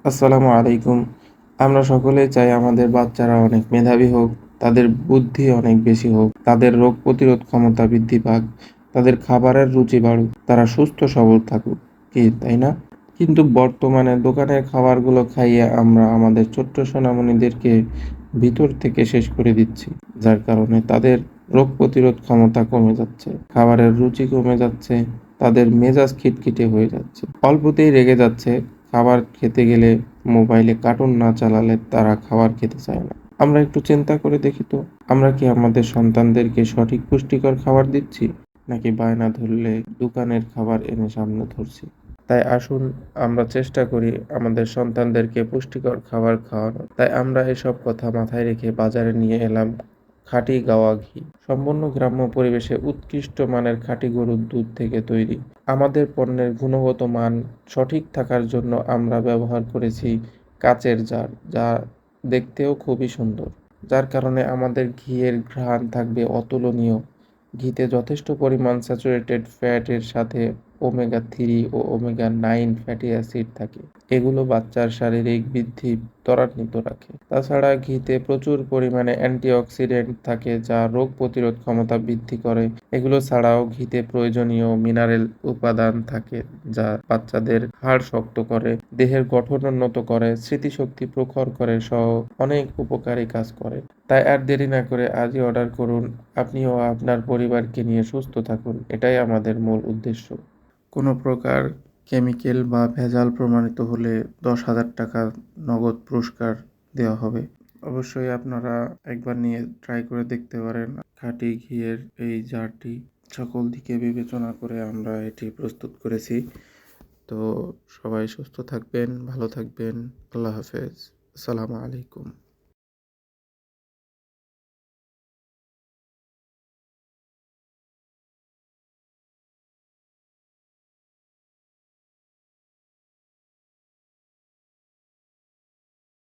আসসালামু আলাইকুম। আমরা সকলেই চাই আমাদের বাচ্চারা অনেক মেধাবী হোক, তাদের বুদ্ধি অনেক বেশি হোক, তাদের রোগ প্রতিরোধ ক্ষমতা বৃদ্ধি পাক, তাদের খাবারের রুচি বাড়ুক, তারা সুস্থ সবল থাকুক। কি তাই না? কিন্তু বর্তমানে দোকানের খাবারগুলো খাইয়ে আমরা আমাদের ছোট্ট সোনামণিদেরকে ভিতর থেকে শেষ করে দিচ্ছি। যার কারণে তাদের রোগ প্রতিরোধ ক্ষমতা কমে যাচ্ছে, খাবারের রুচি কমে যাচ্ছে, তাদের মেজাজ খিটখিটে হয়ে যাচ্ছে। অল্পতেই রেগে যাচ্ছে। খাবার খেতে গেলে মোবাইলে কার্টুন না চালালে তারা খাবার খেতে চায় না। আমরা একটু চিন্তা করে দেখি তো, আমরা কি আমাদের সন্তানদেরকে সঠিক পুষ্টিকর খাবার দিচ্ছি? নাকি বায়না ধরলে দোকানের খাবার এনে সামনে ধরছি? তাই আসুন আমরা চেষ্টা করি আমাদের সন্তানদেরকে পুষ্টিকর খাবার খাওয়ানোর। তাই আমরা এসব কথা মাথায় রেখে বাজারে নিয়ে এলাম খাঁটি গাওয়া ঘি। সম্পূর্ণ গ্রাম্য পরিবেশে উৎকৃষ্ট মানের খাঁটি গরুর দুধ থেকে তৈরি। আমাদের পণ্যের গুণগত মান সঠিক থাকার জন্য আমরা ব্যবহার করেছি কাচের জার, যা দেখতেও খুবই সুন্দর। যার কারণে আমাদের ঘিয়ের ঘ্রাণ থাকবে অতুলনীয়। ঘিতে যথেষ্ট পরিমাণ স্যাচুরেটেড ফ্যাটের সাথে ওমেগা-3 ও ওমেগা-9 ফ্যাটি অ্যাসিড থাকে। এগুলো বাচ্চার শারীরিক বৃদ্ধি ত্বরান্বিত রাখে। তাছাড়া ঘিতে প্রচুর পরিমাণে অ্যান্টিঅক্সিডেন্ট থাকে যা রোগ প্রতিরোধ ক্ষমতা বৃদ্ধি করে। এগুলো ছাড়াও ঘিতে প্রয়োজনীয় মিনারেল উপাদান থাকে যা বাচ্চাদের হাড় শক্ত করে, দেহের গঠন উন্নত করে, স্মৃতিশক্তি প্রখর করে সহ অনেক উপকারী কাজ করে। তাই আর দেরি না করে আজই অর্ডার করুন। আপনিও আপনার পরিবারকে নিয়ে সুস্থ থাকুন। এটাই আমাদের মূল উদ্দেশ্য। কোনো প্রকার কেমিক্যাল বা ভেজাল প্রমাণিত হলে 10,000 টাকা নগদ পুরস্কার দেওয়া হবে। অবশ্যই আপনারা একবার নিয়ে ট্রাই করে দেখতে পারেন। খাঁটি ঘিয়ের এই জারটি সকল দিকে বিবেচনা করে আমরা এটি প্রস্তুত করেছি। তো সবাই সুস্থ থাকবেন, ভালো থাকবেন। আল্লাহ হাফেজ। আসসালামু আলাইকুম।